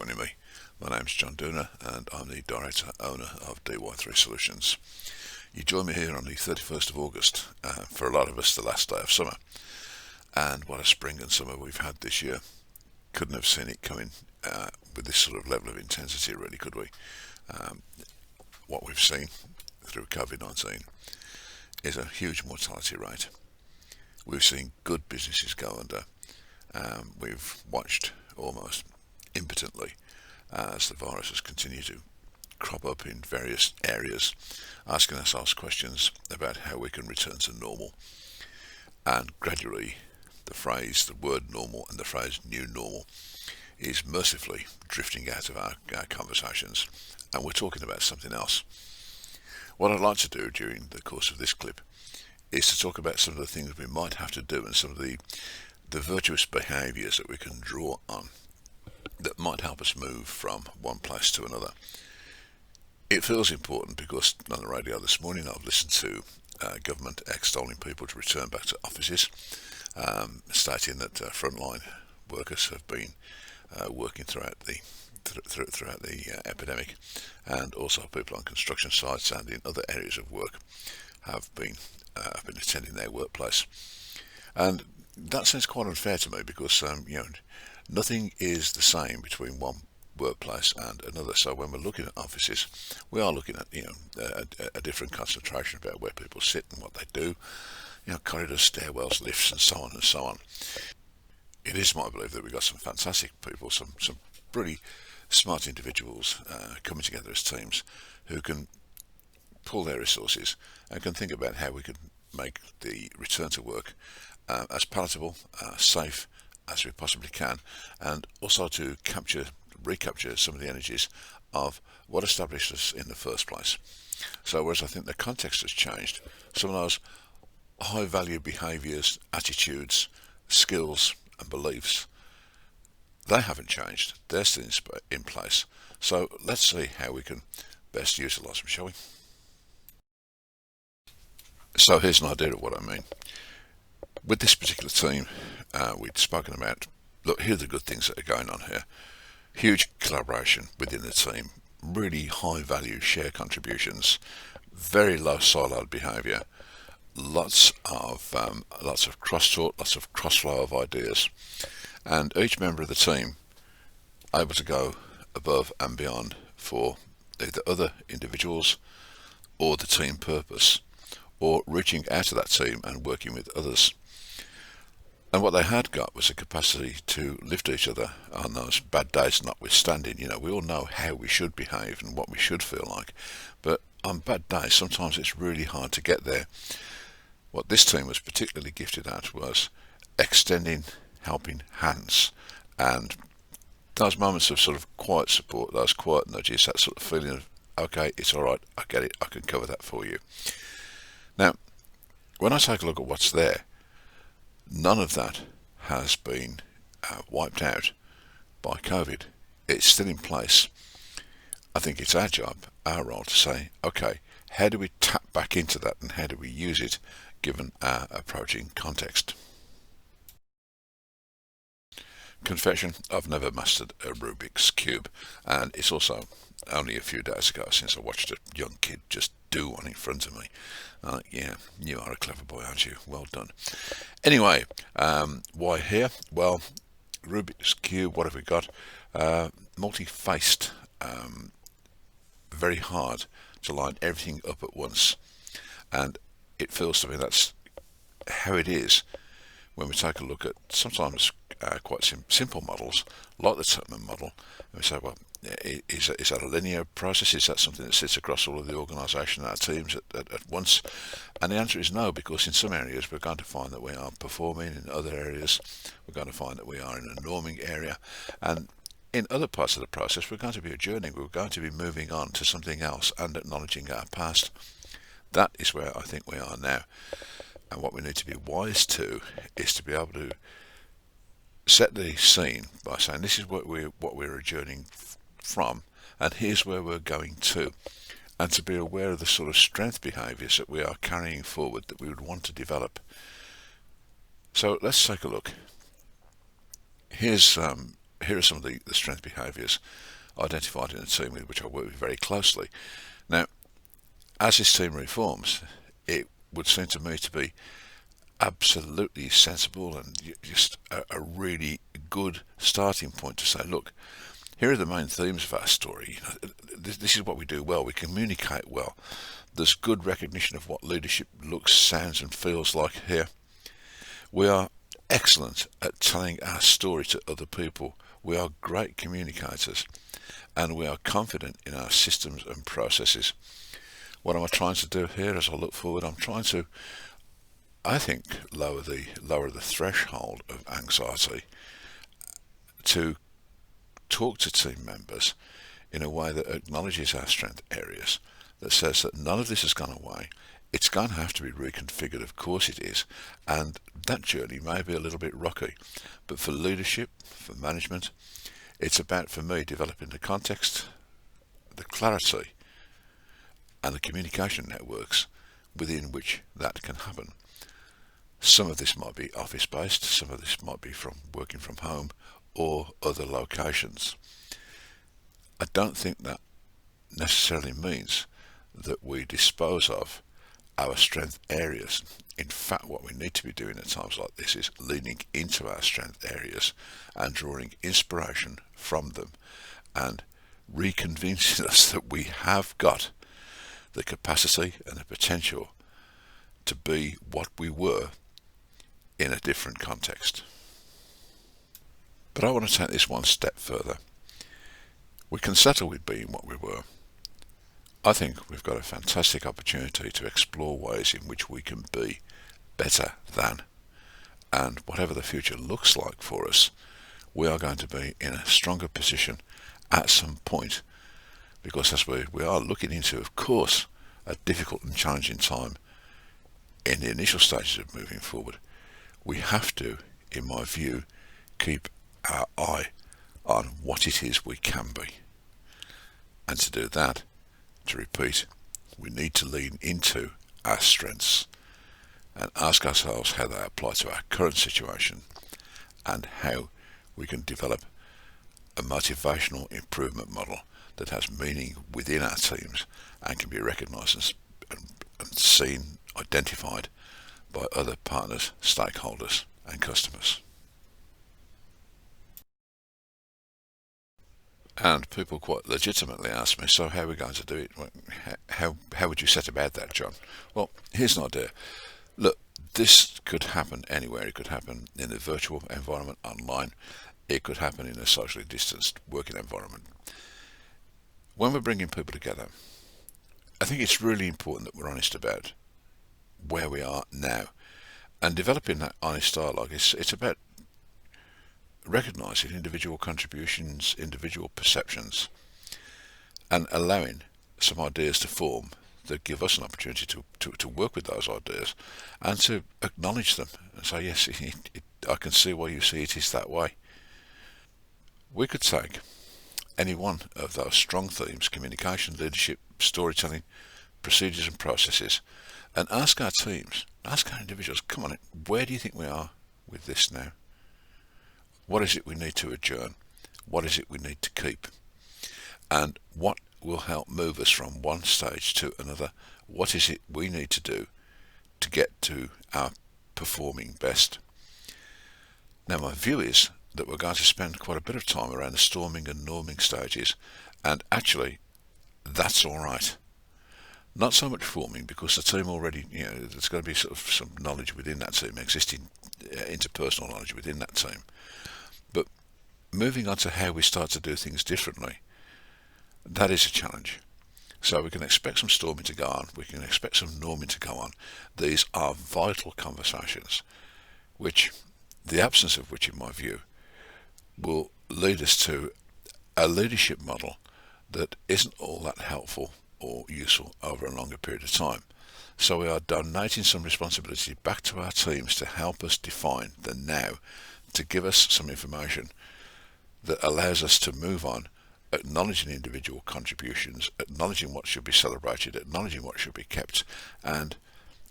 joining me. My name's John Dooner and I'm the Director Owner of DY3 Solutions. You join me here on the 31st of August, for a lot of us the last day of summer. And what a spring and summer we've had this year. Couldn't have seen it coming with this sort of level of intensity, really, could we? What we've seen through COVID-19 is a huge mortality rate. We've seen good businesses go under. We've watched almost impotently as the virus has continued to crop up in various areas, asking ourselves questions about how we can return to normal. And gradually the word normal and the phrase new normal is mercifully drifting out of our conversations, and we're talking about something else. What I'd like to do during the course of this clip is to talk about some of the things we might have to do and some of the virtuous behaviours that we can draw on that might help us move from one place to another. It feels important because on the radio this morning I've listened to government extolling people to return back to offices, stating that frontline workers have been working throughout the epidemic, and also people on construction sites and in other areas of work have been attending their workplace. And that sounds quite unfair to me because nothing is the same between one workplace and another. So when we're looking at offices, we are looking at a different concentration about where people sit and what they do, corridors, stairwells, lifts, and so on and so on. It is my belief that we've got some fantastic people, some pretty smart individuals coming together as teams who can pull their resources and can think about how we can make the return to work as palatable, safe as we possibly can, and also to recapture some of the energies of what established us in the first place. So whereas I think the context has changed, some of those high value behaviours, attitudes, skills and beliefs, they haven't changed. They're still in place. So let's see how we can best utilise them, shall we? So here's an idea of what I mean. With this particular team, we'd spoken about, look, here are the good things that are going on here. Huge collaboration within the team, really high value share contributions, very low siloed behaviour, lots of cross-talk, lots of cross-flow of ideas, and each member of the team able to go above and beyond for either other individuals or the team purpose, or reaching out to that team and working with others. And what they had got was a capacity to lift each other on those bad days notwithstanding. We all know how we should behave and what we should feel like, but on bad days sometimes it's really hard to get there. What this team was particularly gifted at was extending helping hands, and those moments of sort of quiet support, those quiet nudges, that sort of feeling of, okay, it's all right, I get it, I can cover that for you. Now, when I take a look at what's there, none of that has been wiped out by COVID. It's still in place. I think it's our job, our role to say, okay, how do we tap back into that and how do we use it given our approaching context? Confession, I've never mastered a Rubiks Cube, and it's also only a few days ago since I watched a young kid just do one in front of me. Yeah, you are a clever boy, aren't you? Well done. Anyway, why here? Well, Rubiks Cube, what have we got? Multi-faced, very hard to line everything up at once, and it feels to me that's how it is when we take a look at sometimes quite simple models like the Tupman model, and we say, well, is that a linear process? Is that something that sits across all of the organisation and our teams at once? And the answer is no, because in some areas we're going to find that we are performing, in other areas we're going to find that we are in a norming area, and in other parts of the process we're going to be adjourning, we're going to be moving on to something else and acknowledging our past. That is where I think we are now, and what we need to be wise to is to be able to set the scene by saying this is what we're adjourning from, and here's where we're going to, and to be aware of the sort of strength behaviours that we are carrying forward that we would want to develop. So let's take a look. Here's here are some of the strength behaviours identified in a team with which I work with very closely. Now, as this team reforms, it would seem to me to be absolutely sensible and just a really good starting point to say, look, here are the main themes of our story. This is what we do well. We communicate well. There's good recognition of what leadership looks, sounds and feels like here. We are excellent at telling our story to other people. We are great communicators and we are confident in our systems and processes. What am I trying to do here as I look forward? I'm trying to, I think, lower the threshold of anxiety to talk to team members in a way that acknowledges our strength areas, that says that none of this has gone away. It's going to have to be reconfigured, of course it is, and that journey may be a little bit rocky, but for leadership, for management, it's about, for me, developing the context, the clarity and the communication networks within which that can happen. Some of this might be office based, some of this might be from working from home or other locations. I don't think that necessarily means that we dispose of our strength areas. In fact, what we need to be doing at times like this is leaning into our strength areas and drawing inspiration from them and reconvincing us that we have got the capacity and the potential to be what we were in a different context. But I want to take this one step further. We can settle with being what we were. I think we've got a fantastic opportunity to explore ways in which we can be better than, and whatever the future looks like for us, we are going to be in a stronger position at some point, because as we are looking into, of course, a difficult and challenging time in the initial stages of moving forward, we have to, in my view, keep our eye on what it is we can be. And to do that, to repeat, we need to lean into our strengths and ask ourselves how they apply to our current situation and how we can develop a motivational improvement model that has meaning within our teams and can be recognised and seen, identified by other partners, stakeholders and customers. And people quite legitimately ask me, so how are we going to do it? How would you set about that, John? Well, here's an idea. Look, this could happen anywhere. It could happen in a virtual environment, online. It could happen in a socially distanced working environment. When we're bringing people together, I think it's really important that we're honest about where we are now. And developing that honest dialogue, it's about recognising individual contributions, individual perceptions, and allowing some ideas to form that give us an opportunity to work with those ideas and to acknowledge them and say, yes, I can see why you see it is that way. We could take any one of those strong themes, communication, leadership, storytelling, procedures and processes, and ask our teams, ask our individuals, come on, where do you think we are with this now? What is it we need to adjourn? What is it we need to keep? And what will help move us from one stage to another? What is it we need to do to get to our performing best? Now, my view is that we're going to spend quite a bit of time around the storming and norming stages, and actually that's all right. Not so much forming, because the team already, there's going to be sort of some knowledge within that team, existing interpersonal knowledge within that team. But moving on to how we start to do things differently, that is a challenge. So we can expect some storming to go on, we can expect some norming to go on. These are vital conversations, which, the absence of which, in my view, will lead us to a leadership model that isn't all that helpful or useful over a longer period of time. So we are donating some responsibility back to our teams to help us define the now, to give us some information that allows us to move on, acknowledging individual contributions, acknowledging what should be celebrated, acknowledging what should be kept, and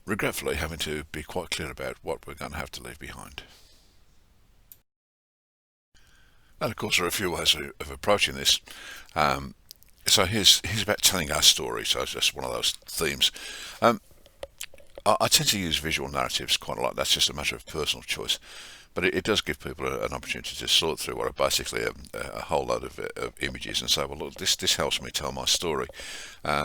regretfully having to be quite clear about what we're going to have to leave behind. And of course, there are a few ways of approaching this. Um, so here's about telling our story. So it's just one of those themes. Um, I tend to use visual narratives quite a lot. That's just a matter of personal choice. But it does give people an opportunity to sort through what are basically a whole load of images and say, well, look, this helps me tell my story.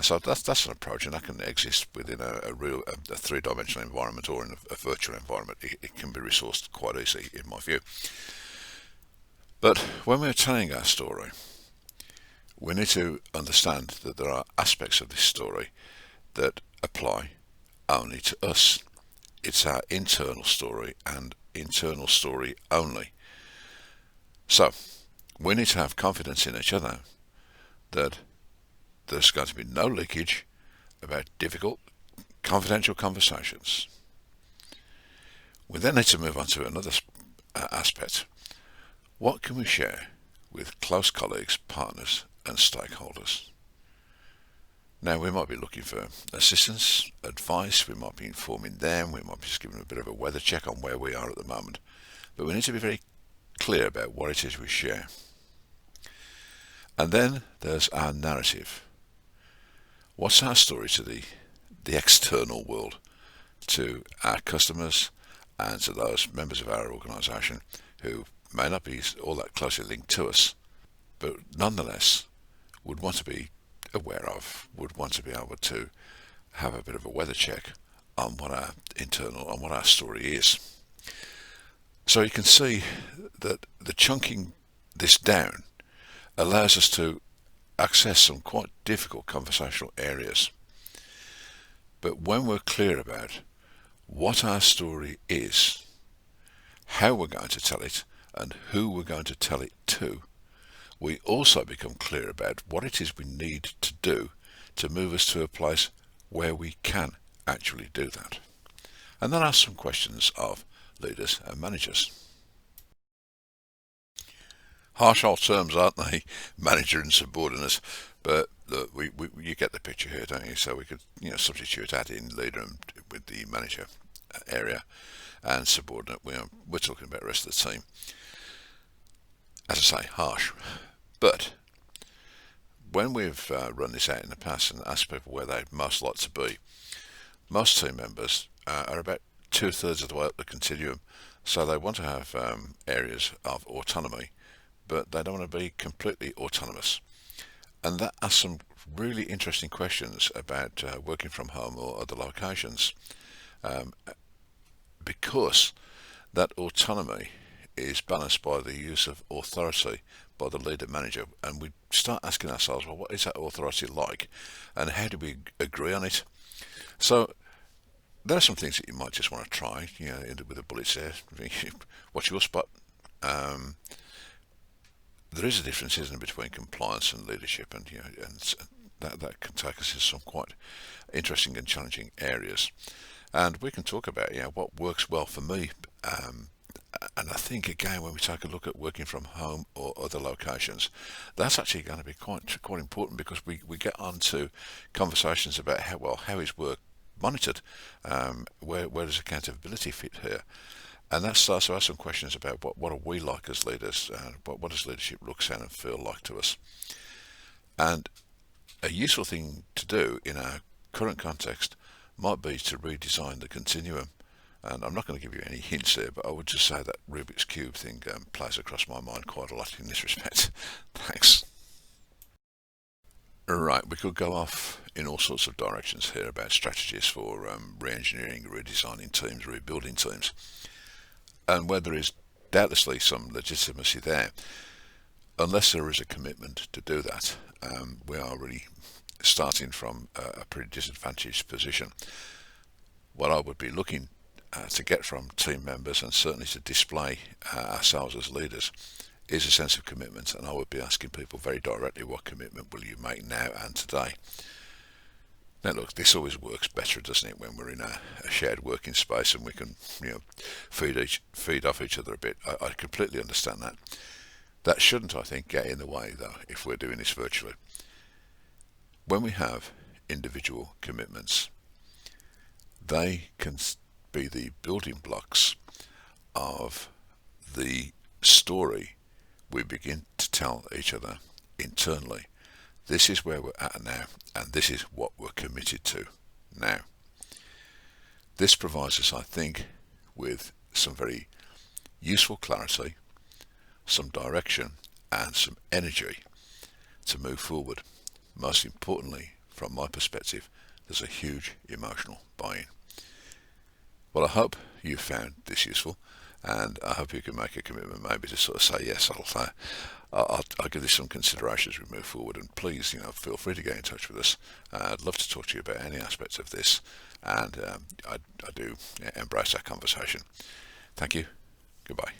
So that's an approach, and that can exist within a three-dimensional environment or in a virtual environment. It can be resourced quite easily, in my view. But when we're telling our story, we need to understand that there are aspects of this story that apply only to us. It's our internal story and internal story only. So we need to have confidence in each other that there's going to be no leakage about difficult, confidential conversations. We then need to move on to another aspect. What can we share with close colleagues, partners and stakeholders? Now, we might be looking for assistance, advice, we might be informing them, we might be just giving them a bit of a weather check on where we are at the moment. But we need to be very clear about what it is we share. And then there's our narrative. What's our story to the external world, to our customers and to those members of our organisation who may not be all that closely linked to us, but nonetheless would want to be aware of, would want to be able to have a bit of a weather check on what our story is. So you can see that the chunking this down allows us to access some quite difficult conversational areas. But when we're clear about what our story is, how we're going to tell it, and who we're going to tell it to, we also become clear about what it is we need to do to move us to a place where we can actually do that. And then ask some questions of leaders and managers. Harsh old terms, aren't they? Manager and subordinate. But look, you get the picture here, don't you? So we could substitute that in leader with the manager area, and subordinate, we're talking about the rest of the team. As I say, harsh. But when we've run this out in the past and asked people where they'd most like to be, most team members are about 2/3 of the way up the continuum. So they want to have areas of autonomy, but they don't want to be completely autonomous. And that asks some really interesting questions about working from home or other locations, because that autonomy is balanced by the use of authority by the leader manager, and we start asking ourselves, well, what is that authority like, and how do we agree on it? So there are some things that you might just want to try, with the bullets there. What's your spot? There is a difference, isn't there, between compliance and leadership, and that can take us to some quite interesting and challenging areas. And we can talk about what works well for me. And I think, again, when we take a look at working from home or other locations, that's actually going to be quite important, because we get on to conversations about how is work monitored, where does accountability fit here, and that starts to ask some questions about what are we like as leaders, what does leadership look, sound and feel like to us. And a useful thing to do in our current context might be to redesign the continuum. And I'm not going to give you any hints there, but I would just say that Rubiks Cube thing plays across my mind quite a lot in this respect. Thanks. Right, we could go off in all sorts of directions here about strategies for re-engineering, redesigning teams, rebuilding teams. And where there is doubtlessly some legitimacy there, unless there is a commitment to do that, we are really starting from a pretty disadvantaged position. What I would be looking to get from team members, and certainly to display ourselves as leaders, is a sense of commitment. And I would be asking people very directly, what commitment will you make now and today? Now look, this always works better, doesn't it, when we're in a shared working space and we can feed off each other a bit. I completely understand that. That shouldn't, I think, get in the way, though, if we're doing this virtually. When we have individual commitments, they can be the building blocks of the story we begin to tell each other internally, this is where we're at now, and this is what we're committed to now. This provides us, I think, with some very useful clarity, some direction, and some energy to move forward. Most importantly, from my perspective, there's a huge emotional buy-in. Well, I hope you found this useful, and I hope you can make a commitment maybe to sort of say, yes, I'll give this some consideration as we move forward, and please, feel free to get in touch with us. I'd love to talk to you about any aspects of this, and I do embrace that conversation. Thank you. Goodbye.